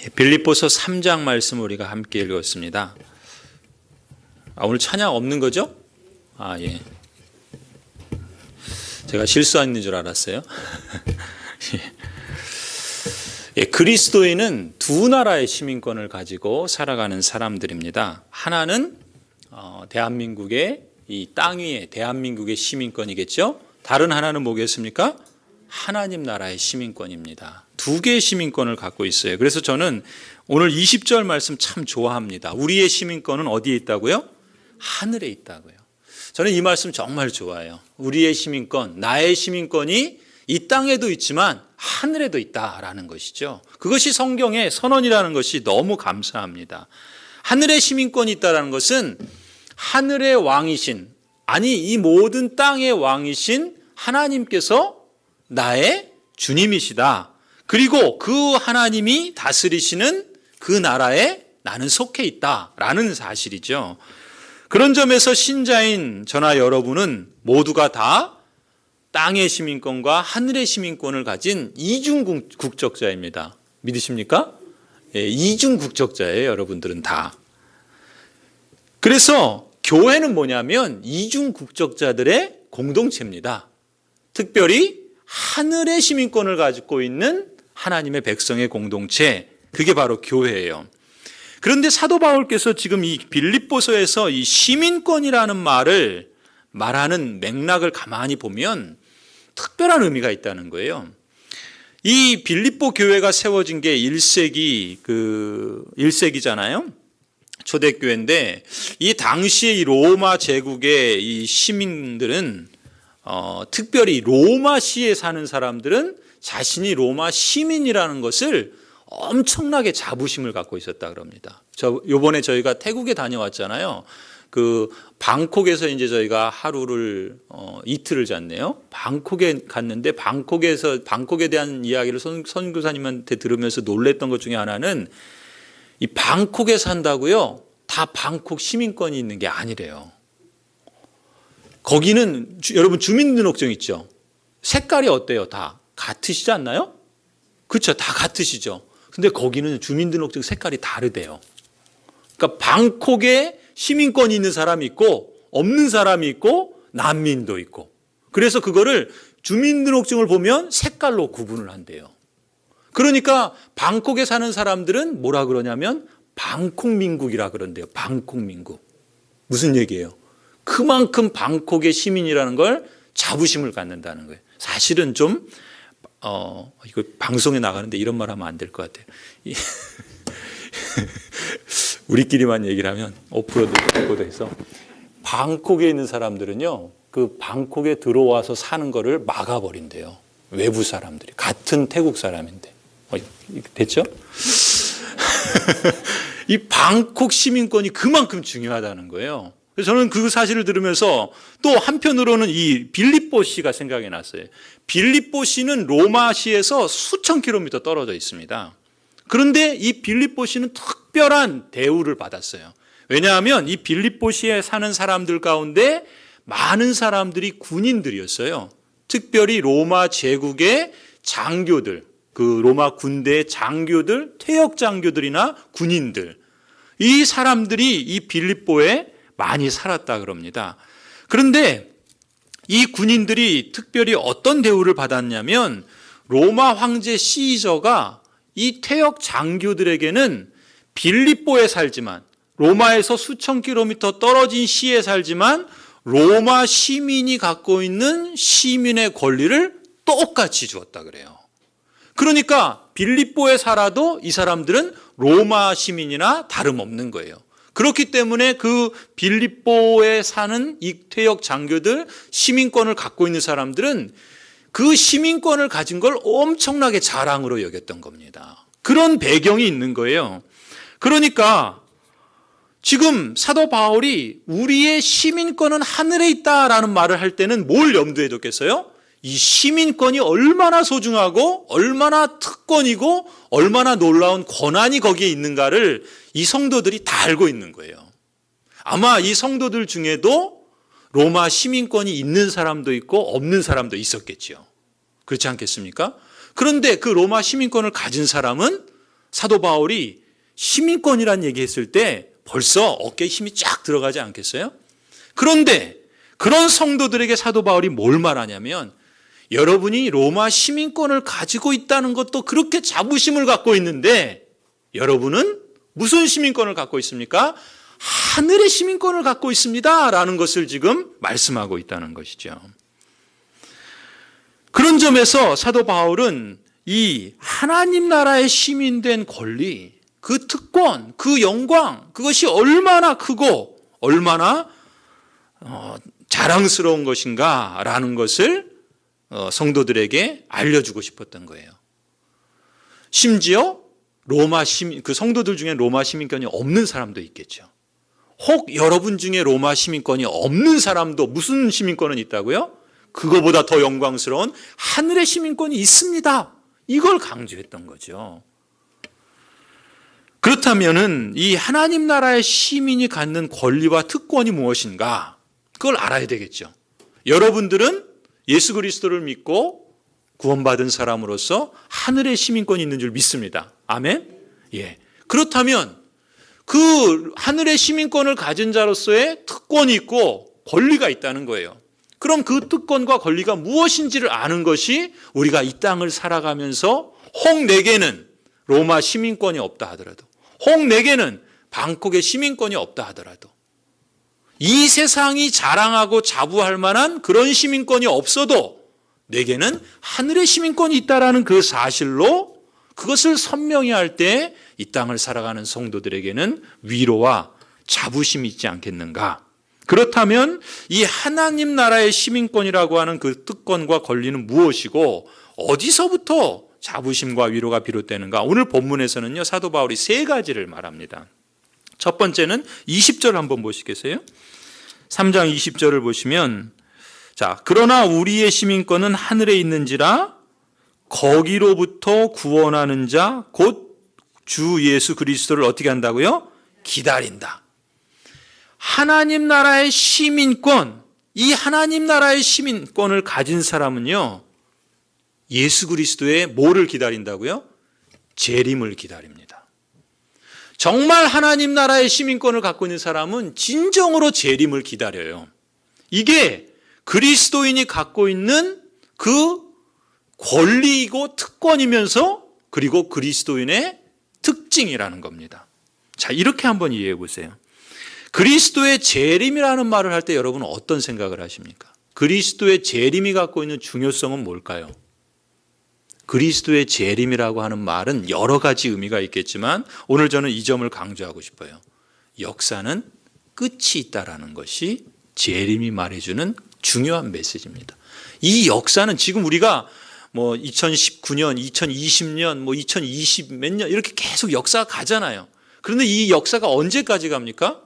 빌립보서 3장 말씀 우리가 함께 읽었습니다. 오늘 찬양 없는 거죠? 예. 제가 실수한 줄 알았어요. 그리스도인은 두 나라의 시민권을 가지고 살아가는 사람들입니다. 하나는 대한민국의 이 땅 위에 대한민국의 시민권이겠죠. 다른 하나는 뭐겠습니까? 하나님 나라의 시민권입니다. 두 개의 시민권을 갖고 있어요. 그래서 저는 오늘 20절 말씀 참 좋아합니다. 우리의 시민권은 어디에 있다고요? 하늘에 있다고요. 저는 이 말씀 정말 좋아해요. 우리의 시민권, 나의 시민권이 이 땅에도 있지만 하늘에도 있다라는 것이죠. 그것이 성경의 선언이라는 것이 너무 감사합니다. 하늘의 시민권이 있다는 것은 하늘의 왕이신, 아니 이 모든 땅의 왕이신 하나님께서 나의 주님이시다. 그리고 그 하나님이 다스리시는 그 나라에 나는 속해 있다라는 사실이죠. 그런 점에서 신자인 저나 여러분은 모두가 다 땅의 시민권과 하늘의 시민권을 가진 이중 국적자입니다. 믿으십니까? 이중 국적자예요, 여러분들은 다. 그래서 교회는 뭐냐면 이중 국적자들의 공동체입니다. 특별히 하늘의 시민권을 가지고 있는 하나님의 백성의 공동체, 그게 바로 교회예요. 그런데 사도 바울께서 지금 이 빌립보서에서 이 시민권이라는 말을 말하는 맥락을 가만히 보면 특별한 의미가 있다는 거예요. 이 빌립보 교회가 세워진 게 1세기잖아요. 초대교회인데 이 당시에 이 로마 제국의 이 시민들은 특별히 로마시에 사는 사람들은 자신이 로마 시민이라는 것을 엄청나게 자부심을 갖고 있었다 그럽니다. 요번에 저희가 태국에 다녀왔잖아요. 그 방콕에서 이제 저희가 하루를 이틀을 잤네요. 방콕에 갔는데 방콕에 대한 이야기를 선교사님한테 들으면서 놀랬던 것 중에 하나는 이 방콕에 산다고요, 다 방콕 시민권이 있는 게 아니래요. 거기는 여러분 주민등록증 있죠? 색깔이 어때요? 다 같으시지 않나요? 그렇죠, 다 같으시죠. 근데 거기는 주민등록증 색깔이 다르대요. 그러니까 방콕에 시민권이 있는 사람이 있고 없는 사람이 있고 난민도 있고, 그래서 그거를 주민등록증을 보면 색깔로 구분을 한대요. 그러니까 방콕에 사는 사람들은 뭐라 그러냐면 방콕민국이라 그런대요. 방콕민국. 무슨 얘기예요? 그만큼 방콕의 시민이라는 걸 자부심을 갖는다는 거예요. 사실은 좀 이거 방송에 나가는데 이런 말 하면 안 될 것 같아요. 우리끼리만 얘기를 하면 오프로드 해서 방콕에 있는 사람들은요, 그 방콕에 들어와서 사는 거를 막아버린대요. 외부 사람들이. 같은 태국 사람인데. 됐죠? 이 방콕 시민권이 그만큼 중요하다는 거예요. 그래서 저는 그 사실을 들으면서 또 한편으로는 이 빌립보시가 생각이 났어요. 빌립보시는 로마시에서 수천 킬로미터 떨어져 있습니다. 그런데 이 빌립보시는 특별한 대우를 받았어요. 왜냐하면 이 빌립보시에 사는 사람들 가운데 많은 사람들이 군인들이었어요. 특별히 로마 제국의 장교들, 그 로마 군대의 장교들, 퇴역 장교들이나 군인들, 이 사람들이 이 빌립보에 많이 살았다 그럽니다. 그런데 이 군인들이 특별히 어떤 대우를 받았냐면 로마 황제 시저가 이 퇴역 장교들에게는 빌립보에 살지만, 로마에서 수천 킬로미터 떨어진 시에 살지만 로마 시민이 갖고 있는 시민의 권리를 똑같이 주었다 그래요. 그러니까 빌립보에 살아도 이 사람들은 로마 시민이나 다름없는 거예요. 그렇기 때문에 그 빌립보에 사는 이 퇴역 장교들, 시민권을 갖고 있는 사람들은 그 시민권을 가진 걸 엄청나게 자랑으로 여겼던 겁니다. 그런 배경이 있는 거예요. 그러니까 지금 사도 바울이 우리의 시민권은 하늘에 있다라는 말을 할 때는 뭘 염두에 뒀겠어요? 이 시민권이 얼마나 소중하고 얼마나 특권이고 얼마나 놀라운 권한이 거기에 있는가를 이 성도들이 다 알고 있는 거예요. 아마 이 성도들 중에도 로마 시민권이 있는 사람도 있고 없는 사람도 있었겠죠. 그렇지 않겠습니까? 그런데 그 로마 시민권을 가진 사람은 사도 바울이 시민권이란 얘기했을 때 벌써 어깨에 힘이 쫙 들어가지 않겠어요? 그런데 그런 성도들에게 사도 바울이 뭘 말하냐면 여러분이 로마 시민권을 가지고 있다는 것도 그렇게 자부심을 갖고 있는데 여러분은 무슨 시민권을 갖고 있습니까? 하늘의 시민권을 갖고 있습니다 라는 것을 지금 말씀하고 있다는 것이죠. 그런 점에서 사도 바울은 이 하나님 나라의 시민된 권리, 그 특권, 그 영광, 그것이 얼마나 크고 얼마나 자랑스러운 것인가 라는 것을 성도들에게 알려주고 싶었던 거예요. 심지어 로마 시민, 그 성도들 중에 로마 시민권이 없는 사람도 있겠죠. 혹 여러분 중에 로마 시민권이 없는 사람도 무슨 시민권은 있다고요? 그거보다 더 영광스러운 하늘의 시민권이 있습니다. 이걸 강조했던 거죠. 그렇다면은 이 하나님 나라의 시민이 갖는 권리와 특권이 무엇인가? 그걸 알아야 되겠죠. 여러분들은 예수 그리스도를 믿고 구원받은 사람으로서 하늘의 시민권이 있는 줄 믿습니다. 아멘? 예. 그렇다면 그 하늘의 시민권을 가진 자로서의 특권이 있고 권리가 있다는 거예요. 그럼 그 특권과 권리가 무엇인지를 아는 것이 우리가 이 땅을 살아가면서 혹 내게는 로마 시민권이 없다 하더라도, 혹 내게는 방콕의 시민권이 없다 하더라도, 이 세상이 자랑하고 자부할 만한 그런 시민권이 없어도 내게는 하늘의 시민권이 있다라는 그 사실로 그것을 선명히 할 때 이 땅을 살아가는 성도들에게는 위로와 자부심이 있지 않겠는가? 그렇다면 이 하나님 나라의 시민권이라고 하는 그 특권과 권리는 무엇이고 어디서부터 자부심과 위로가 비롯되는가? 오늘 본문에서는요, 사도 바울이 세 가지를 말합니다. 첫 번째는 20절 한번 보시겠어요? 3장 20절을 보시면, 자, 그러나 우리의 시민권은 하늘에 있는지라 거기로부터 구원하는 자 곧 주 예수 그리스도를 어떻게 한다고요? 기다린다. 하나님 나라의 시민권, 이 하나님 나라의 시민권을 가진 사람은요, 예수 그리스도의 뭐를 기다린다고요? 재림을 기다립니다. 정말 하나님 나라의 시민권을 갖고 있는 사람은 진정으로 재림을 기다려요. 이게 그리스도인이 갖고 있는 그 권리이고 특권이면서 그리고 그리스도인의 특징이라는 겁니다. 자, 이렇게 한번 이해해 보세요. 그리스도의 재림이라는 말을 할 때 여러분은 어떤 생각을 하십니까? 그리스도의 재림이 갖고 있는 중요성은 뭘까요? 그리스도의 재림이라고 하는 말은 여러 가지 의미가 있겠지만 오늘 저는 이 점을 강조하고 싶어요. 역사는 끝이 있다라는 것이 재림이 말해주는 중요한 메시지입니다. 이 역사는 지금 우리가 2019년, 2020년, 2020 몇 년 이렇게 계속 역사가 가잖아요. 그런데 이 역사가 언제까지 갑니까?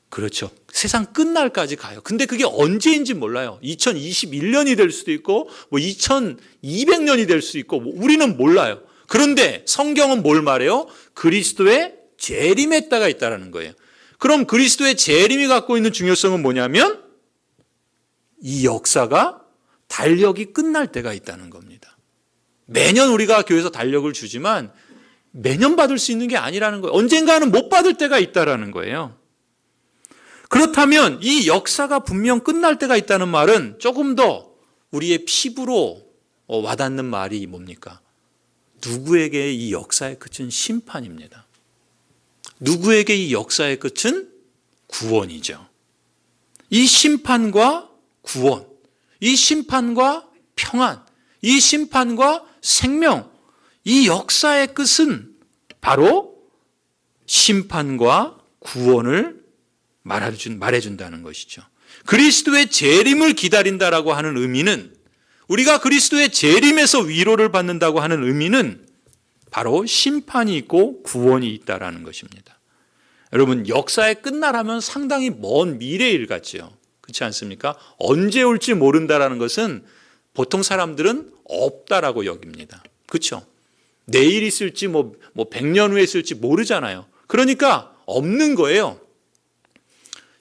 그렇죠. 세상 끝날까지 가요. 근데 그게 언제인지 몰라요. 2021년이 될 수도 있고 2200년이 될 수도 있고 우리는 몰라요. 그런데 성경은 뭘 말해요? 그리스도의 재림의 때가 있다는 거예요. 그럼 그리스도의 재림이 갖고 있는 중요성은 뭐냐면 이 역사가 달력이 끝날 때가 있다는 겁니다. 매년 우리가 교회에서 달력을 주지만 매년 받을 수 있는 게 아니라는 거예요. 언젠가는 못 받을 때가 있다는 거예요. 그렇다면 이 역사가 분명 끝날 때가 있다는 말은 조금 더 우리의 피부로 와닿는 말이 뭡니까? 누구에게 이 역사의 끝은 심판입니다. 누구에게 이 역사의 끝은 구원이죠. 이 심판과 구원, 이 심판과 평안, 이 심판과 생명, 이 역사의 끝은 바로 심판과 구원을 말해준다는 것이죠. 그리스도의 재림을 기다린다라고 하는 의미는 우리가 그리스도의 재림에서 위로를 받는다고 하는 의미는 바로 심판이 있고 구원이 있다라는 것입니다. 여러분, 역사의 끝나라면 상당히 먼 미래일 같지요. 그렇지 않습니까? 언제 올지 모른다라는 것은 보통 사람들은 없다라고 여깁니다. 그렇죠? 내일 있을지 100년 후에 있을지 모르잖아요. 그러니까 없는 거예요.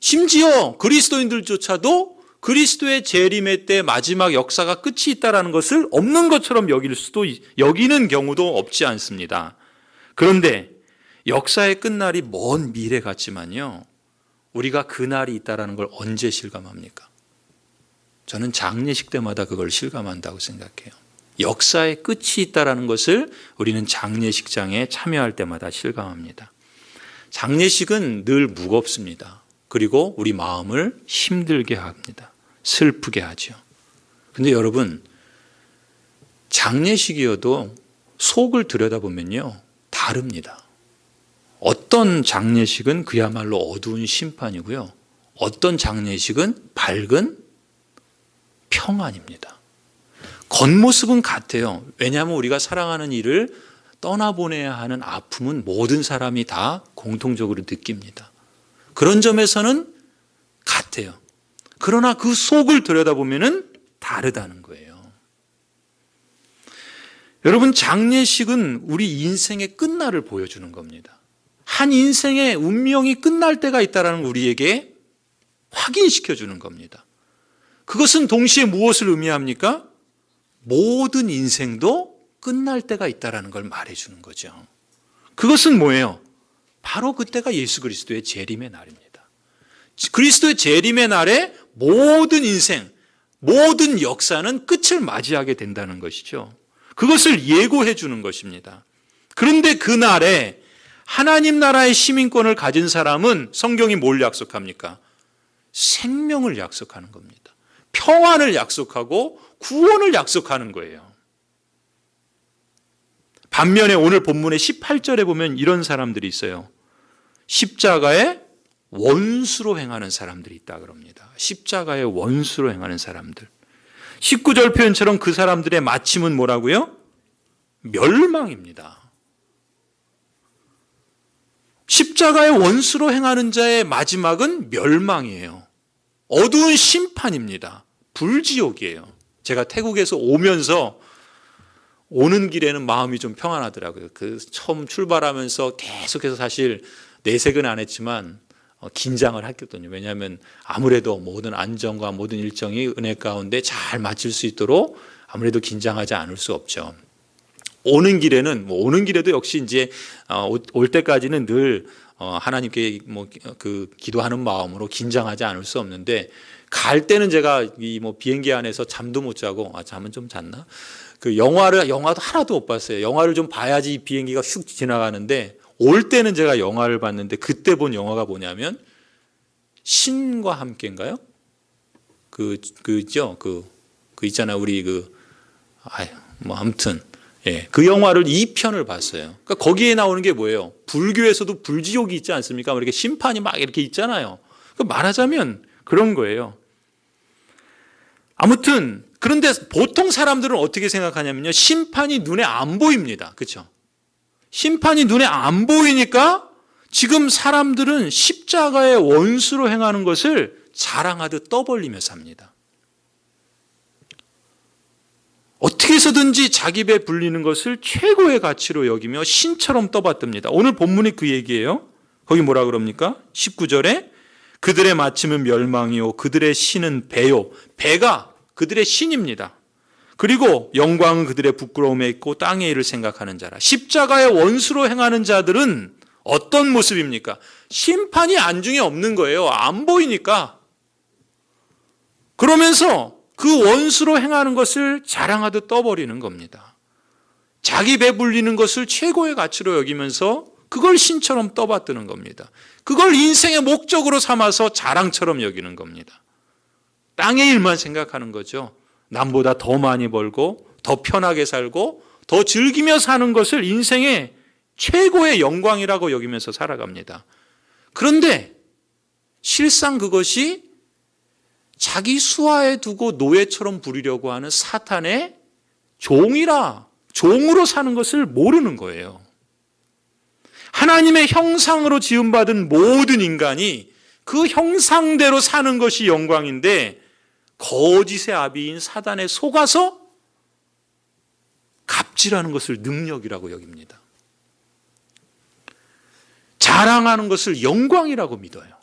심지어 그리스도인들조차도 그리스도의 재림의 때 마지막 역사가 끝이 있다는 것을 없는 것처럼 여기는 경우도 없지 않습니다. 그런데 역사의 끝날이 먼 미래 같지만요, 우리가 그날이 있다는 걸 언제 실감합니까? 저는 장례식 때마다 그걸 실감한다고 생각해요. 역사의 끝이 있다는 것을 우리는 장례식장에 참여할 때마다 실감합니다. 장례식은 늘 무겁습니다. 그리고 우리 마음을 힘들게 합니다. 슬프게 하죠. 근데 여러분, 장례식이어도 속을 들여다보면요, 다릅니다. 어떤 장례식은 그야말로 어두운 심판이고요, 어떤 장례식은 밝은 평안입니다. 겉모습은 같아요. 왜냐하면 우리가 사랑하는 이를 떠나보내야 하는 아픔은 모든 사람이 다 공통적으로 느낍니다. 그런 점에서는 같아요. 그러나 그 속을 들여다보면 다르다는 거예요. 여러분, 장례식은 우리 인생의 끝날을 보여주는 겁니다. 한 인생의 운명이 끝날 때가 있다는 걸 우리에게 확인시켜주는 겁니다. 그것은 동시에 무엇을 의미합니까? 모든 인생도 끝날 때가 있다는 걸 말해주는 거죠. 그것은 뭐예요? 바로 그때가 예수 그리스도의 재림의 날입니다. 그리스도의 재림의 날에 모든 인생, 모든 역사는 끝을 맞이하게 된다는 것이죠. 그것을 예고해 주는 것입니다. 그런데 그날에 하나님 나라의 시민권을 가진 사람은 성경이 뭘 약속합니까? 생명을 약속하는 겁니다. 평안을 약속하고 구원을 약속하는 거예요. 반면에 오늘 본문의 18절에 보면 이런 사람들이 있어요. 십자가의 원수로 행하는 사람들이 있다 그럽니다. 십자가의 원수로 행하는 사람들. 19절 표현처럼 그 사람들의 마침은 뭐라고요? 멸망입니다. 십자가의 원수로 행하는 자의 마지막은 멸망이에요. 어두운 심판입니다. 불지옥이에요. 제가 태국에서 오면서 오는 길에는 마음이 좀 평안하더라고요. 그 처음 출발하면서 계속해서 사실 내색은 안 했지만 긴장을 했거든요. 왜냐하면 아무래도 모든 안전과 모든 일정이 은혜 가운데 잘 마칠 수 있도록 아무래도 긴장하지 않을 수 없죠. 오는 길에는 오는 길에도 역시 이제 올 때까지는 늘 하나님께 기도하는 마음으로 긴장하지 않을 수 없는데, 갈 때는 제가 비행기 안에서 잠도 못 자고, 잠은 좀 잤나? 그 영화도 하나도 못 봤어요. 영화를 좀 봐야지 비행기가 슉 지나가는데, 올 때는 제가 영화를 봤는데 그때 본 영화가 뭐냐면 신과 함께인가요? 그 있잖아요. 우리 아무튼 그 영화를 2편을 봤어요. 그러니까 거기에 나오는 게 뭐예요? 불교에서도 불지옥이 있지 않습니까? 이렇게 심판이 막 이렇게 있잖아요. 말하자면 그런 거예요. 아무튼 그런데 보통 사람들은 어떻게 생각하냐면요, 심판이 눈에 안 보입니다. 그렇죠? 심판이 눈에 안 보이니까 지금 사람들은 십자가의 원수로 행하는 것을 자랑하듯 떠벌리며 삽니다. 어떻게 해서든지 자기 배 불리는 것을 최고의 가치로 여기며 신처럼 떠받듭니다. 오늘 본문이 그 얘기예요. 거기 뭐라 그럽니까? 19절에 그들의 마침은 멸망이요 그들의 신은 배요. 배가 그들의 신입니다. 그리고 영광은 그들의 부끄러움에 있고 땅의 일을 생각하는 자라. 십자가의 원수로 행하는 자들은 어떤 모습입니까? 심판이 안중에 없는 거예요. 안 보이니까. 그러면서 그 원수로 행하는 것을 자랑하듯 떠버리는 겁니다. 자기 배불리는 것을 최고의 가치로 여기면서 그걸 신처럼 떠받드는 겁니다. 그걸 인생의 목적으로 삼아서 자랑처럼 여기는 겁니다. 땅의 일만 생각하는 거죠. 남보다 더 많이 벌고 더 편하게 살고 더 즐기며 사는 것을 인생의 최고의 영광이라고 여기면서 살아갑니다. 그런데 실상 그것이 자기 수하에 두고 노예처럼 부리려고 하는 사탄의 종으로 사는 것을 모르는 거예요. 하나님의 형상으로 지음받은 모든 인간이 그 형상대로 사는 것이 영광인데, 거짓의 아비인 사단에 속아서 갑질하는 것을 능력이라고 여깁니다. 자랑하는 것을 영광이라고 믿어요.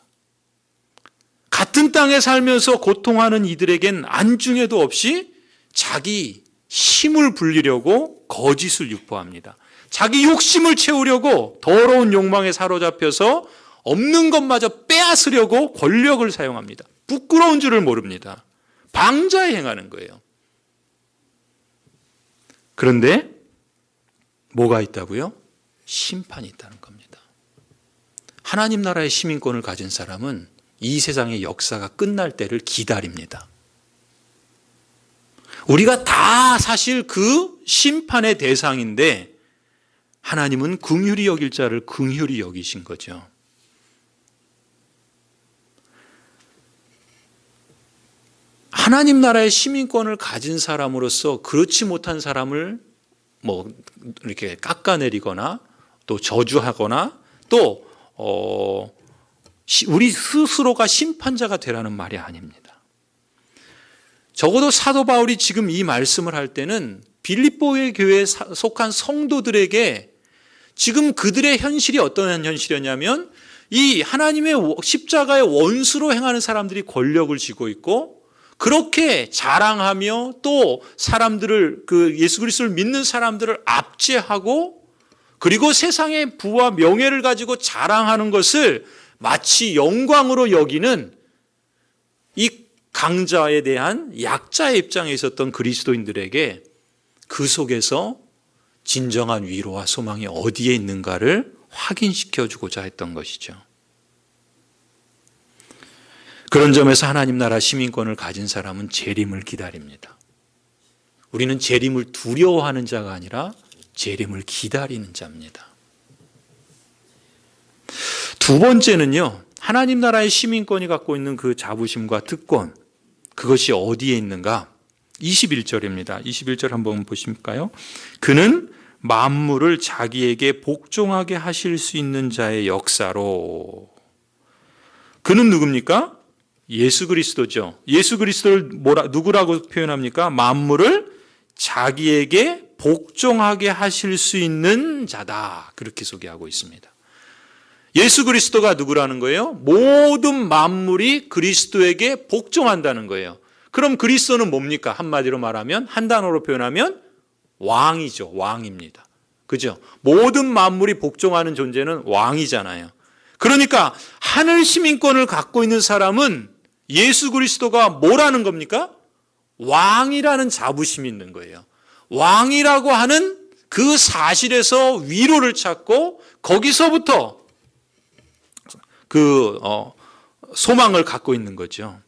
같은 땅에 살면서 고통하는 이들에겐 안중에도 없이 자기 힘을 불리려고 거짓을 유포합니다. 자기 욕심을 채우려고 더러운 욕망에 사로잡혀서 없는 것마저 빼앗으려고 권력을 사용합니다. 부끄러운 줄을 모릅니다. 방자에 행하는 거예요. 그런데 뭐가 있다고요? 심판이 있다는 겁니다. 하나님 나라의 시민권을 가진 사람은 이 세상의 역사가 끝날 때를 기다립니다. 우리가 다 사실 그 심판의 대상인데 하나님은 긍휼히 여길 자를 긍휼히 여기신 거죠. 하나님 나라의 시민권을 가진 사람으로서 그렇지 못한 사람을 이렇게 깎아내리거나 또 저주하거나 또 우리 스스로가 심판자가 되라는 말이 아닙니다. 적어도 사도 바울이 지금 이 말씀을 할 때는 빌립보의 교회에 속한 성도들에게 지금 그들의 현실이 어떤 현실이었냐면 이 하나님의 십자가의 원수로 행하는 사람들이 권력을 쥐고 있고 그렇게 자랑하며 또 사람들을 예수 그리스도를 믿는 사람들을 압제하고 그리고 세상의 부와 명예를 가지고 자랑하는 것을 마치 영광으로 여기는 이 강자에 대한 약자의 입장에 있었던 그리스도인들에게 그 속에서 진정한 위로와 소망이 어디에 있는가를 확인시켜 주고자 했던 것이죠. 그런 점에서 하나님 나라 시민권을 가진 사람은 재림을 기다립니다. 우리는 재림을 두려워하는 자가 아니라 재림을 기다리는 자입니다. 두 번째는요, 하나님 나라의 시민권이 갖고 있는 그 자부심과 특권, 그것이 어디에 있는가? 21절입니다. 21절 한번 보실까요? 그는 만물을 자기에게 복종하게 하실 수 있는 자의 역사로. 그는 누굽니까? 예수 그리스도죠. 예수 그리스도를 누구라고 표현합니까? 만물을 자기에게 복종하게 하실 수 있는 자다. 그렇게 소개하고 있습니다. 예수 그리스도가 누구라는 거예요? 모든 만물이 그리스도에게 복종한다는 거예요. 그럼 그리스도는 뭡니까? 한마디로 말하면, 한 단어로 표현하면 왕이죠. 왕입니다. 그죠? 모든 만물이 복종하는 존재는 왕이잖아요. 그러니까 하늘 시민권을 갖고 있는 사람은 예수 그리스도가 뭐라는 겁니까? 왕이라는 자부심이 있는 거예요. 왕이라고 하는 그 사실에서 위로를 찾고 거기서부터 소망을 갖고 있는 거죠.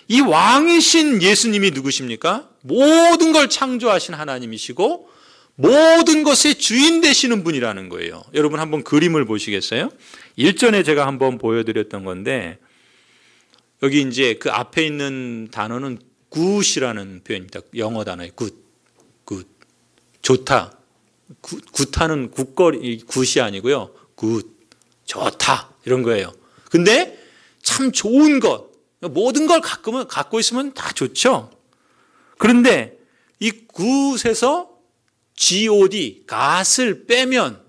이 왕이신 예수님이 누구십니까? 모든 걸 창조하신 하나님이시고 모든 것의 주인 되시는 분이라는 거예요. 여러분 한번 그림을 보시겠어요? 일전에 제가 한번 보여드렸던 건데 여기 이제 그 앞에 있는 단어는 good이라는 표현입니다. 영어 단어예요. good. 좋다. 굿하는 굿거리, 굿이 아니고요. good. 좋다. 이런 거예요. 근데 참 좋은 것, 모든 걸 갖고 있으면 다 좋죠. 그런데 이 good에서 God, god을 빼면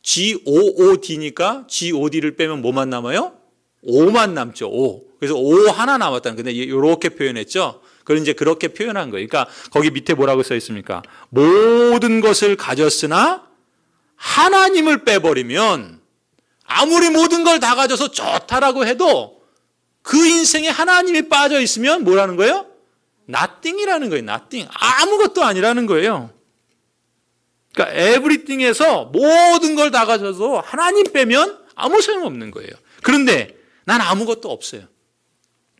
God니까 God를 빼면 뭐만 남아요? 오만 남죠. 오. 그래서 오 하나 남았다는. 근데 이렇게 표현했죠. 그걸 이제 그렇게 표현한 거예요. 그러니까 거기 밑에 뭐라고 써 있습니까? 모든 것을 가졌으나 하나님을 빼버리면 아무리 모든 걸 다 가져서 좋다라고 해도 그 인생에 하나님이 빠져 있으면 뭐라는 거예요? nothing이라는 거예요. nothing. 아무것도 아니라는 거예요. 그러니까 everything에서 모든 걸 다 가져서 하나님 빼면 아무 소용없는 거예요. 그런데 난 아무것도 없어요.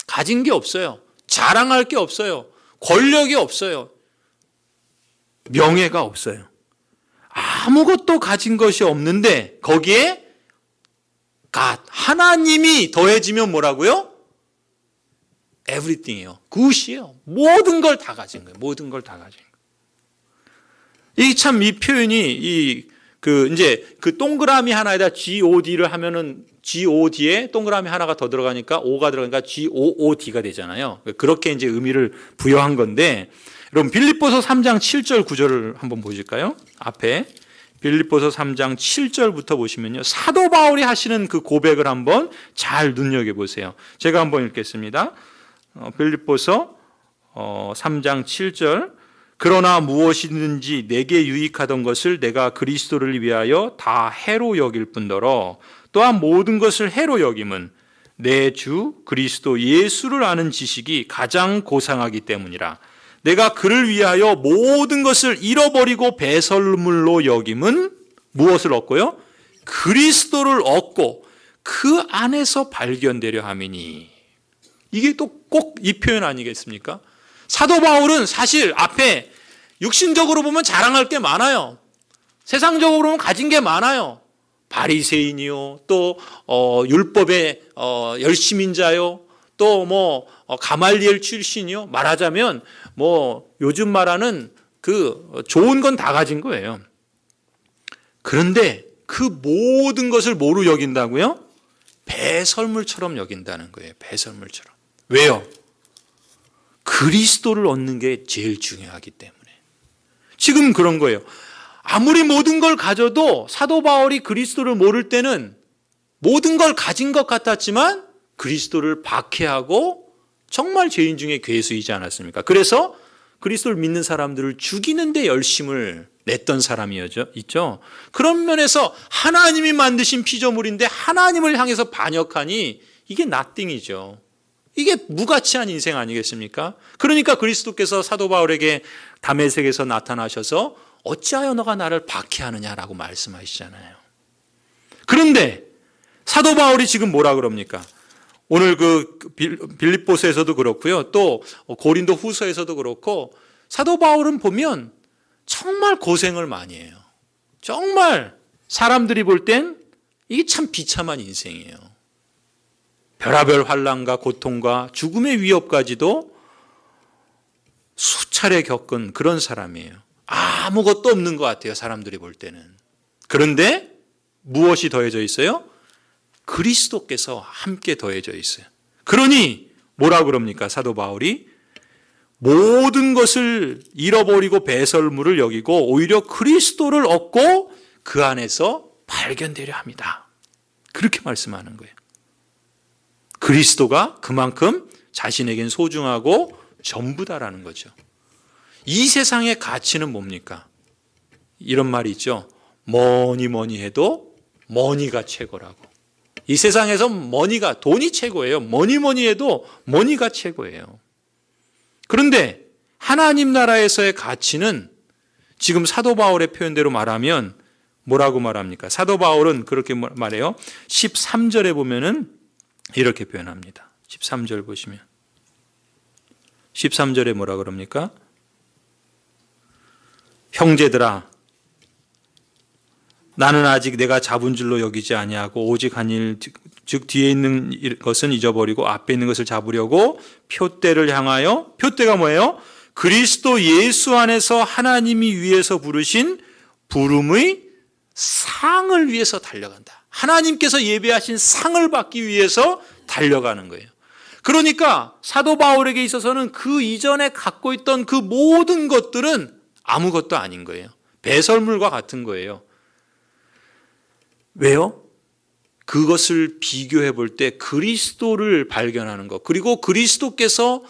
가진 게 없어요. 자랑할 게 없어요. 권력이 없어요. 명예가 없어요. 아무것도 가진 것이 없는데 거기에 God, 하나님이 더해지면 뭐라고요? everything이에요. good이에요. 모든 걸 다 가진 거예요. 모든 걸 다 가진 거예요. 이 표현이 이제 그 동그라미 하나에다 God를 하면은 God에 동그라미 하나가 더 들어가니까 O가 들어가니까 Good가 되잖아요. 그렇게 이제 의미를 부여한 건데, 여러분 빌립보서 3장 7절 9절을 한번 보실까요? 앞에 빌립보서 3장 7절부터 보시면요, 사도 바울이 하시는 그 고백을 한번 잘 눈여겨보세요. 제가 한번 읽겠습니다. 빌립보서 3장 7절. 그러나 무엇이든지 내게 유익하던 것을 내가 그리스도를 위하여 다 해로 여길 뿐더러 또한 모든 것을 해로 여김은 내 주 그리스도 예수를 아는 지식이 가장 고상하기 때문이라. 내가 그를 위하여 모든 것을 잃어버리고 배설물로 여김은 무엇을 얻고요? 그리스도를 얻고 그 안에서 발견되려 함이니. 이게 또 꼭 이 표현 아니겠습니까? 사도 바울은 사실 앞에 육신적으로 보면 자랑할 게 많아요. 세상적으로 보면 가진 게 많아요. 바리새인이요, 또 율법의 열심인자요, 또 가말리엘 출신이요. 말하자면 요즘 말하는 그 좋은 건 다 가진 거예요. 그런데 그 모든 것을 뭐로 여긴다고요? 배설물처럼 여긴다는 거예요. 배설물처럼. 왜요? 그리스도를 얻는 게 제일 중요하기 때문에. 지금 그런 거예요. 아무리 모든 걸 가져도 사도 바울이 그리스도를 모를 때는 모든 걸 가진 것 같았지만 그리스도를 박해하고 정말 죄인 중에 괴수이지 않았습니까? 그래서 그리스도를 믿는 사람들을 죽이는 데 열심을 냈던 사람이었죠. 그런 면에서 하나님이 만드신 피조물인데 하나님을 향해서 반역하니 이게 nothing이죠. 이게 무가치한 인생 아니겠습니까? 그러니까 그리스도께서 사도 바울에게 다메섹에서 나타나셔서 어찌하여 너가 나를 박해하느냐라고 말씀하시잖아요. 그런데 사도 바울이 지금 뭐라 그럽니까? 오늘 그 빌립보서에서도 그렇고요. 또 고린도 후서에서도 그렇고 사도 바울은 보면 정말 고생을 많이 해요. 정말 사람들이 볼 땐 이게 참 비참한 인생이에요. 별하별 환난과 고통과 죽음의 위협까지도 수차례 겪은 그런 사람이에요. 아무것도 없는 것 같아요. 사람들이 볼 때는. 그런데 무엇이 더해져 있어요? 그리스도께서 함께 더해져 있어요. 그러니 뭐라 그럽니까? 사도 바울이 모든 것을 잃어버리고 배설물을 여기고 오히려 그리스도를 얻고 그 안에서 발견되려 합니다. 그렇게 말씀하는 거예요. 그리스도가 그만큼 자신에겐 소중하고 전부다라는 거죠. 이 세상의 가치는 뭡니까? 이런 말이 있죠. 뭐니 해도 머니가 최고라고. 이 세상에서 머니가, 돈이 최고예요. 뭐니 해도 머니가 최고예요. 그런데 하나님 나라에서의 가치는 지금 사도 바울의 표현대로 말하면 뭐라고 말합니까? 사도 바울은 그렇게 말해요. 13절에 보면은 이렇게 표현합니다. 13절 보시면 13절에 뭐라 그럽니까? 형제들아, 나는 아직 내가 잡은 줄로 여기지 아니하고 오직 한 일, 즉 뒤에 있는 것은 잊어버리고 앞에 있는 것을 잡으려고 표대를 향하여, 표대가 뭐예요? 그리스도 예수 안에서 하나님이 위에서 부르신 부름의 상을 위해서 달려간다. 하나님께서 예배하신 상을 받기 위해서 달려가는 거예요. 그러니까 사도 바울에게 있어서는 그 이전에 갖고 있던 그 모든 것들은 아무것도 아닌 거예요. 배설물과 같은 거예요. 왜요? 그것을 비교해 볼 때 그리스도를 발견하는 것, 그리고 그리스도께서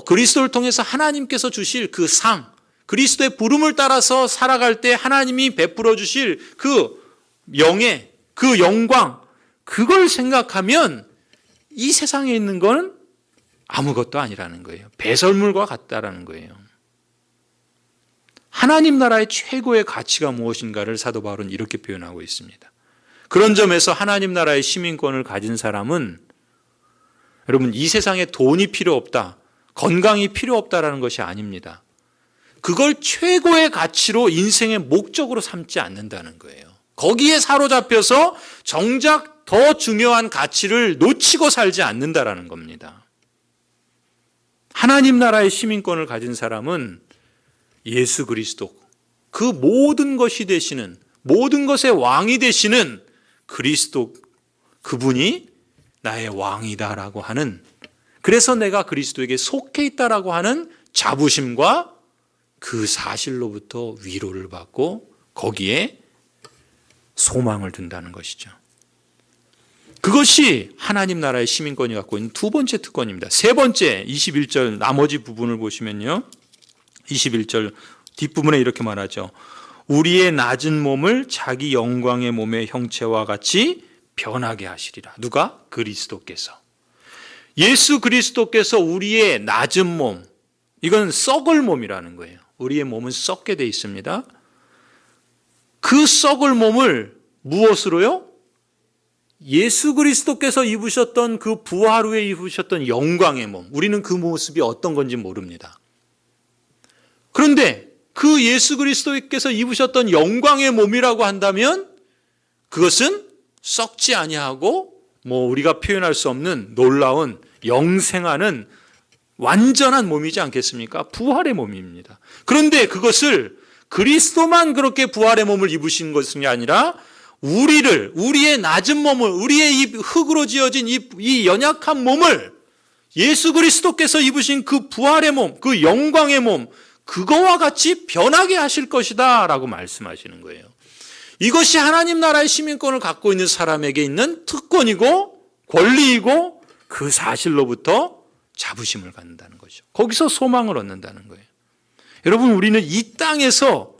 그리스도를 통해서 하나님께서 주실 그 상, 그리스도의 부름을 따라서 살아갈 때 하나님이 베풀어 주실 그 명예, 그 영광, 그걸 생각하면 이 세상에 있는 건 아무것도 아니라는 거예요. 배설물과 같다라는 거예요. 하나님 나라의 최고의 가치가 무엇인가를 사도 바울은 이렇게 표현하고 있습니다. 그런 점에서 하나님 나라의 시민권을 가진 사람은, 여러분, 이 세상에 돈이 필요 없다, 건강이 필요 없다라는 것이 아닙니다. 그걸 최고의 가치로 인생의 목적으로 삼지 않는다는 거예요. 거기에 사로잡혀서 정작 더 중요한 가치를 놓치고 살지 않는다라는 겁니다. 하나님 나라의 시민권을 가진 사람은 예수 그리스도, 그 모든 것이 되시는, 모든 것의 왕이 되시는 그리스도, 그분이 나의 왕이다라고 하는, 그래서 내가 그리스도에게 속해 있다라고 하는 자부심과 그 사실로부터 위로를 받고 거기에 소망을 둔다는 것이죠. 그것이 하나님 나라의 시민권이 갖고 있는 두 번째 특권입니다. 세 번째 21절 나머지 부분을 보시면요. 21절 뒷부분에 이렇게 말하죠. 우리의 낮은 몸을 자기 영광의 몸의 형체와 같이 변하게 하시리라. 누가? 그리스도께서. 예수 그리스도께서 우리의 낮은 몸, 이건 썩을 몸이라는 거예요. 우리의 몸은 썩게 돼 있습니다. 그 썩을 몸을 무엇으로요? 예수 그리스도께서 입으셨던 그 부활 후에 입으셨던 영광의 몸, 우리는 그 모습이 어떤 건지 모릅니다. 그런데 그 예수 그리스도께서 입으셨던 영광의 몸이라고 한다면 그것은 썩지 아니하고 우리가 표현할 수 없는 놀라운 영생하는 완전한 몸이지 않겠습니까? 부활의 몸입니다. 그런데 그것을 그리스도만 그렇게 부활의 몸을 입으신 것이 아니라 우리의 낮은 몸을, 우리의 이 흙으로 지어진 이 연약한 몸을 예수 그리스도께서 입으신 그 부활의 몸, 그 영광의 몸, 그거와 같이 변하게 하실 것이다 라고 말씀하시는 거예요. 이것이 하나님 나라의 시민권을 갖고 있는 사람에게 있는 특권이고 권리이고 그 사실로부터 자부심을 갖는다는 거죠. 거기서 소망을 얻는다는 거예요. 여러분, 우리는 이 땅에서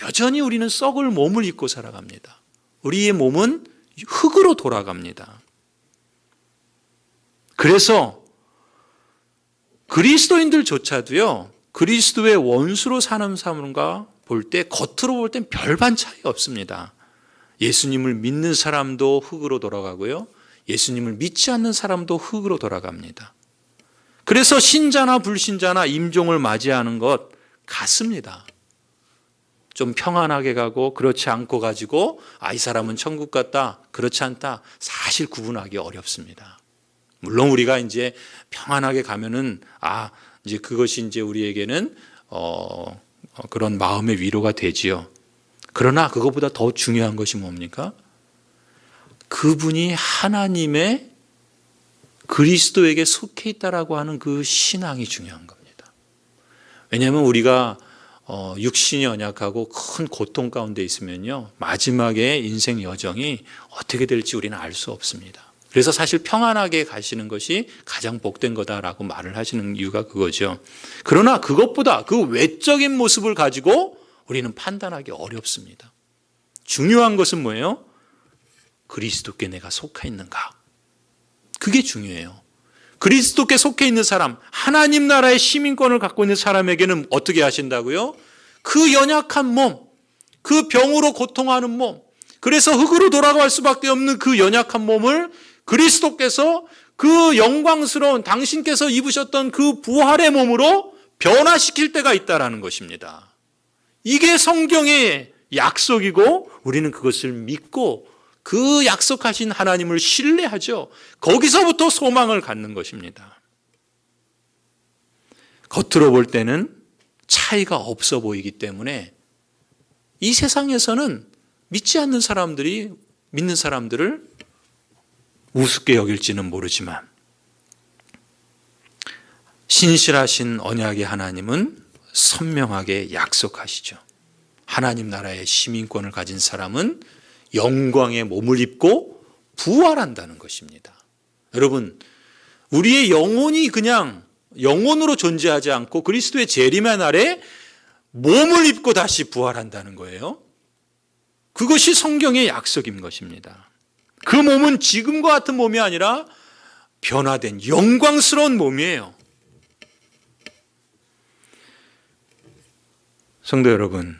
여전히 우리는 썩을 몸을 입고 살아갑니다. 우리의 몸은 흙으로 돌아갑니다. 그래서 그리스도인들조차도요, 그리스도의 원수로 사는 사람과 볼 때 겉으로 볼 땐 별반 차이 없습니다. 예수님을 믿는 사람도 흙으로 돌아가고요, 예수님을 믿지 않는 사람도 흙으로 돌아갑니다. 그래서 신자나 불신자나 임종을 맞이하는 것 같습니다. 좀 평안하게 가고 그렇지 않고 가지고 이 사람은 천국 같다, 그렇지 않다, 사실 구분하기 어렵습니다. 물론 우리가 이제 평안하게 가면은 이제 그것이 이제 우리에게는 그런 마음의 위로가 되지요. 그러나 그것보다 더 중요한 것이 뭡니까? 그분이 하나님의 그리스도에게 속해 있다라고 하는 그 신앙이 중요한 겁니다. 왜냐하면 우리가 육신이 연약하고 큰 고통 가운데 있으면요, 마지막에 인생 여정이 어떻게 될지 우리는 알 수 없습니다. 그래서 사실 평안하게 가시는 것이 가장 복된 거다라고 말을 하시는 이유가 그거죠. 그러나 그것보다 그 외적인 모습을 가지고 우리는 판단하기 어렵습니다. 중요한 것은 뭐예요? 그리스도께 내가 속해 있는가? 그게 중요해요. 그리스도께 속해 있는 사람, 하나님 나라의 시민권을 갖고 있는 사람에게는 어떻게 하신다고요? 그 연약한 몸, 그 병으로 고통하는 몸, 그래서 흙으로 돌아갈 수밖에 없는 그 연약한 몸을 그리스도께서 그 영광스러운 당신께서 입으셨던 그 부활의 몸으로 변화시킬 때가 있다는 것입니다. 이게 성경의 약속이고 우리는 그것을 믿고 그 약속하신 하나님을 신뢰하죠. 거기서부터 소망을 갖는 것입니다. 겉으로 볼 때는 차이가 없어 보이기 때문에 이 세상에서는 믿지 않는 사람들이 믿는 사람들을 우습게 여길지는 모르지만 신실하신 언약의 하나님은 선명하게 약속하시죠. 하나님 나라의 시민권을 가진 사람은 영광의 몸을 입고 부활한다는 것입니다. 여러분, 우리의 영혼이 그냥 영혼으로 존재하지 않고 그리스도의 재림의 날에 몸을 입고 다시 부활한다는 거예요. 그것이 성경의 약속인 것입니다. 그 몸은 지금과 같은 몸이 아니라 변화된 영광스러운 몸이에요. 성도 여러분,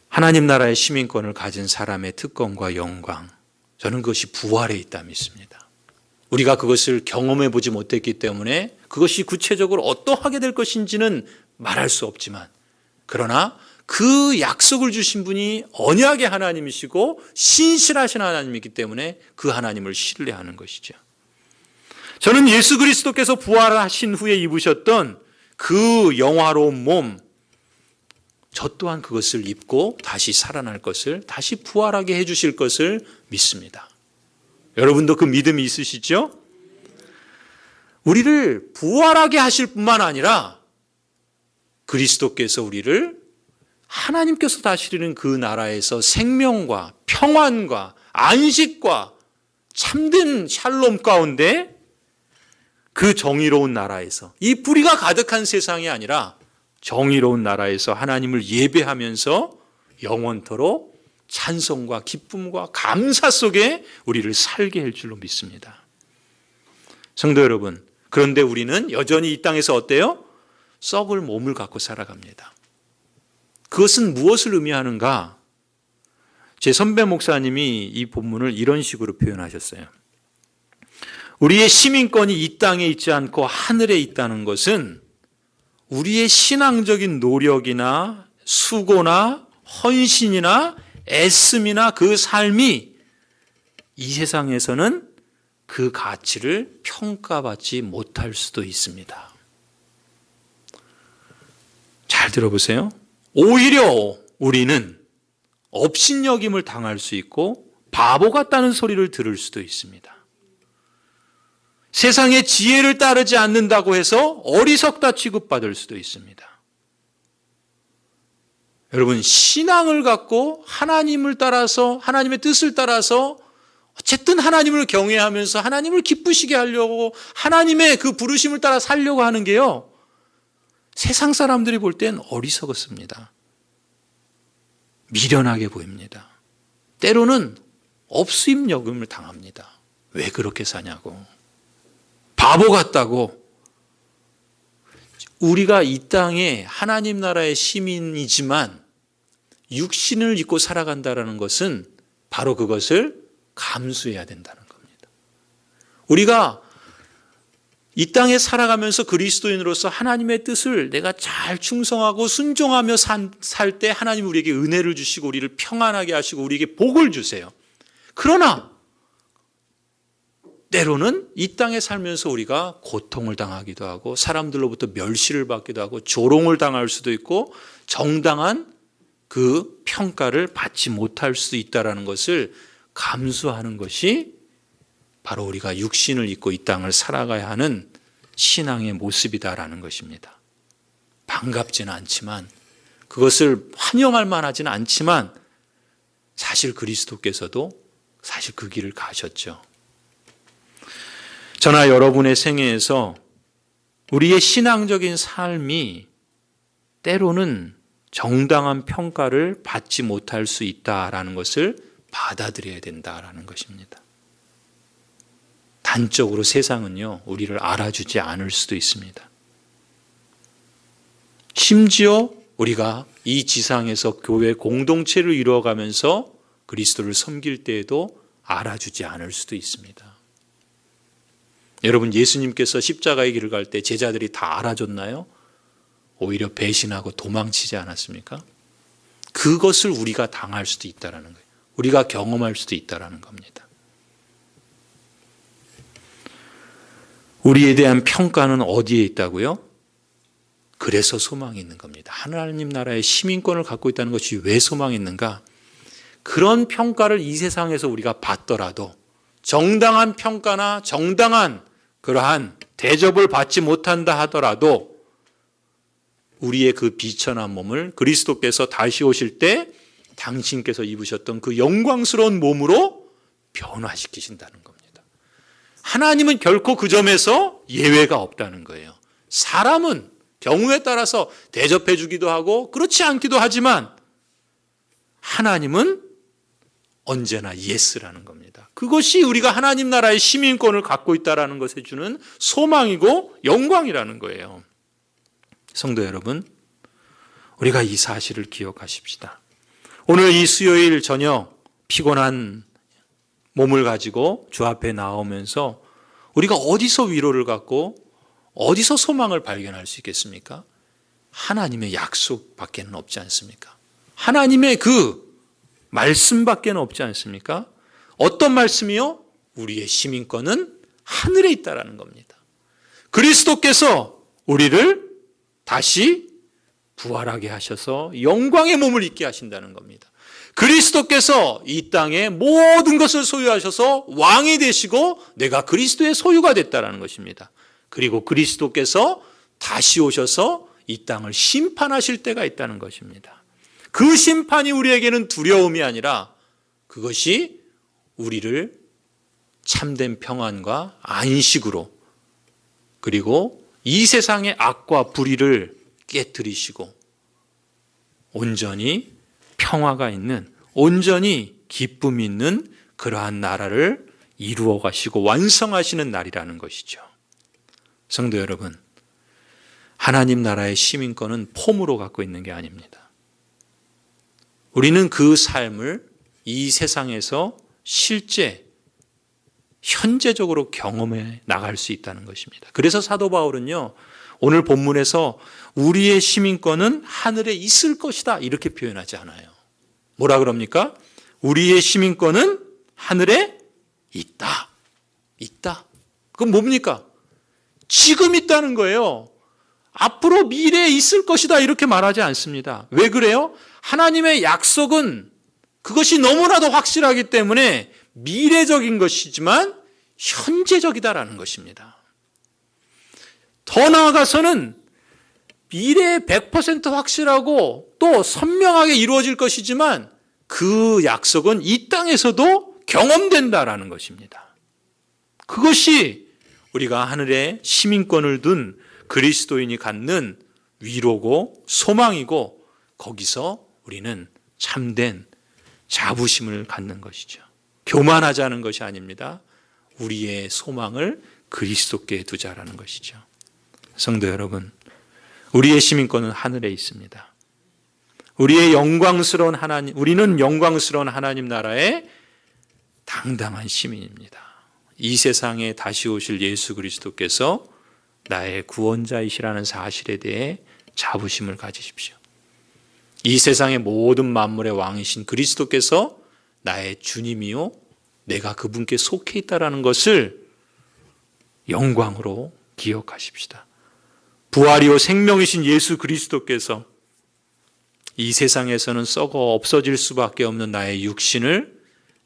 하나님 나라의 시민권을 가진 사람의 특권과 영광, 저는 그것이 부활에 있다 믿습니다. 우리가 그것을 경험해 보지 못했기 때문에 그것이 구체적으로 어떠하게 될 것인지는 말할 수 없지만, 그러나 그 약속을 주신 분이 언약의 하나님이시고 신실하신 하나님이기 때문에 그 하나님을 신뢰하는 것이죠. 저는 예수 그리스도께서 부활하신 후에 입으셨던 그 영화로운 몸, 저 또한 그것을 입고 다시 살아날 것을, 다시 부활하게 해주실 것을 믿습니다. 여러분도 그 믿음이 있으시죠? 우리를 부활하게 하실 뿐만 아니라 그리스도께서 우리를 하나님께서 다스리는 그 나라에서 생명과 평안과 안식과 참된 샬롬 가운데 그 정의로운 나라에서, 이 불의가 가득한 세상이 아니라 정의로운 나라에서 하나님을 예배하면서 영원토록 찬송과 기쁨과 감사 속에 우리를 살게 할 줄로 믿습니다. 성도 여러분, 그런데 우리는 여전히 이 땅에서 어때요? 썩을 몸을 갖고 살아갑니다. 그것은 무엇을 의미하는가? 제 선배 목사님이 이 본문을 이런 식으로 표현하셨어요. 우리의 시민권이 이 땅에 있지 않고 하늘에 있다는 것은 우리의 신앙적인 노력이나 수고나 헌신이나 애씀이나 그 삶이 이 세상에서는 그 가치를 평가받지 못할 수도 있습니다. 잘 들어보세요. 오히려 우리는 업신여김을 당할 수 있고 바보 같다는 소리를 들을 수도 있습니다. 세상의 지혜를 따르지 않는다고 해서 어리석다 취급받을 수도 있습니다. 여러분, 신앙을 갖고 하나님을 따라서, 하나님의 뜻을 따라서 어쨌든 하나님을 경외하면서 하나님을 기쁘시게 하려고, 하나님의 그 부르심을 따라 살려고 하는 게요, 세상 사람들이 볼 땐 어리석었습니다. 미련하게 보입니다. 때로는 업수입여김을 당합니다. 왜 그렇게 사냐고. 바보 같다고. 우리가 이 땅에 하나님 나라의 시민이지만 육신을 입고 살아간다는 것은 바로 그것을 감수해야 된다는 겁니다. 우리가 이 땅에 살아가면서 그리스도인으로서 하나님의 뜻을 내가 잘 충성하고 순종하며 살 때 하나님 우리에게 은혜를 주시고 우리를 평안하게 하시고 우리에게 복을 주세요. 그러나 때로는 이 땅에 살면서 우리가 고통을 당하기도 하고 사람들로부터 멸시를 받기도 하고 조롱을 당할 수도 있고 정당한 그 평가를 받지 못할 수도 있다는 것을 감수하는 것이 바로 우리가 육신을 입고 이 땅을 살아가야 하는 신앙의 모습이다라는 것입니다. 반갑지는 않지만, 그것을 환영할 만하지는 않지만 사실 그리스도께서도 사실 그 길을 가셨죠. 저나 여러분의 생애에서 우리의 신앙적인 삶이 때로는 정당한 평가를 받지 못할 수 있다라는 것을 받아들여야 된다라는 것입니다. 단적으로 세상은요, 우리를 알아주지 않을 수도 있습니다. 심지어 우리가 이 지상에서 교회 공동체를 이루어가면서 그리스도를 섬길 때에도 알아주지 않을 수도 있습니다. 여러분, 예수님께서 십자가의 길을 갈 때 제자들이 다 알아줬나요? 오히려 배신하고 도망치지 않았습니까? 그것을 우리가 당할 수도 있다는 거예요. 우리가 경험할 수도 있다는 겁니다. 우리에 대한 평가는 어디에 있다고요? 그래서 소망이 있는 겁니다. 하나님 나라의 시민권을 갖고 있다는 것이 왜 소망이 있는가? 그런 평가를 이 세상에서 우리가 받더라도 정당한 평가나 정당한 그러한 대접을 받지 못한다 하더라도 우리의 그 비천한 몸을 그리스도께서 다시 오실 때 당신께서 입으셨던 그 영광스러운 몸으로 변화시키신다는 겁니다. 하나님은 결코 그 점에서 예외가 없다는 거예요. 사람은 경우에 따라서 대접해 주기도 하고 그렇지 않기도 하지만 하나님은 언제나 예스라는 겁니다. 그것이 우리가 하나님 나라의 시민권을 갖고 있다는 것에 주는 소망이고 영광이라는 거예요. 성도 여러분, 우리가 이 사실을 기억하십시다. 오늘 이 수요일 저녁 피곤한 몸을 가지고 주 앞에 나오면서 우리가 어디서 위로를 갖고 어디서 소망을 발견할 수 있겠습니까? 하나님의 약속밖에는 없지 않습니까? 하나님의 그 말씀밖에 없지 않습니까? 어떤 말씀이요? 우리의 시민권은 하늘에 있다라는 겁니다. 그리스도께서 우리를 다시 부활하게 하셔서 영광의 몸을 입게 하신다는 겁니다. 그리스도께서 이 땅에 모든 것을 소유하셔서 왕이 되시고 내가 그리스도의 소유가 됐다는 것입니다. 그리고 그리스도께서 다시 오셔서 이 땅을 심판하실 때가 있다는 것입니다. 그 심판이 우리에게는 두려움이 아니라 그것이 우리를 참된 평안과 안식으로, 그리고 이 세상의 악과 불의를 깨뜨리시고 온전히 평화가 있는, 온전히 기쁨이 있는 그러한 나라를 이루어 가시고 완성하시는 날이라는 것이죠. 성도 여러분, 하나님 나라의 시민권은 폼으로 갖고 있는 게 아닙니다. 우리는 그 삶을 이 세상에서 실제 현재적으로 경험해 나갈 수 있다는 것입니다. 그래서 사도 바울은요, 오늘 본문에서 우리의 시민권은 하늘에 있을 것이다 이렇게 표현하지 않아요. 뭐라 그럽니까? 우리의 시민권은 하늘에 있다. 있다. 그건 뭡니까? 지금 있다는 거예요. 앞으로 미래에 있을 것이다 이렇게 말하지 않습니다. 왜 그래요? 하나님의 약속은 그것이 너무나도 확실하기 때문에 미래적인 것이지만 현재적이다라는 것입니다. 더 나아가서는 미래에 100% 확실하고 또 선명하게 이루어질 것이지만 그 약속은 이 땅에서도 경험된다라는 것입니다. 그것이 우리가 하늘에 시민권을 둔 그리스도인이 갖는 위로고 소망이고, 거기서 우리는 참된 자부심을 갖는 것이죠. 교만하자는 것이 아닙니다. 우리의 소망을 그리스도께 두자라는 것이죠. 성도 여러분, 우리의 시민권은 하늘에 있습니다. 우리는 영광스러운 하나님 나라의 당당한 시민입니다. 이 세상에 다시 오실 예수 그리스도께서 나의 구원자이시라는 사실에 대해 자부심을 가지십시오. 이 세상의 모든 만물의 왕이신 그리스도께서 나의 주님이요 내가 그분께 속해 있다는 것을 영광으로 기억하십시다. 부활이요 생명이신 예수 그리스도께서 이 세상에서는 썩어 없어질 수밖에 없는 나의 육신을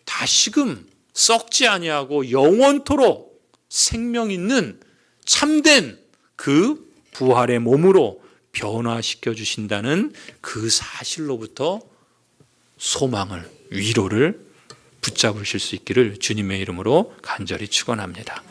다시금 썩지 아니하고 영원토록 생명 있는 참된 그 부활의 몸으로 변화시켜 주신다는 그 사실로부터 소망을, 위로를 붙잡으실 수 있기를 주님의 이름으로 간절히 축원합니다.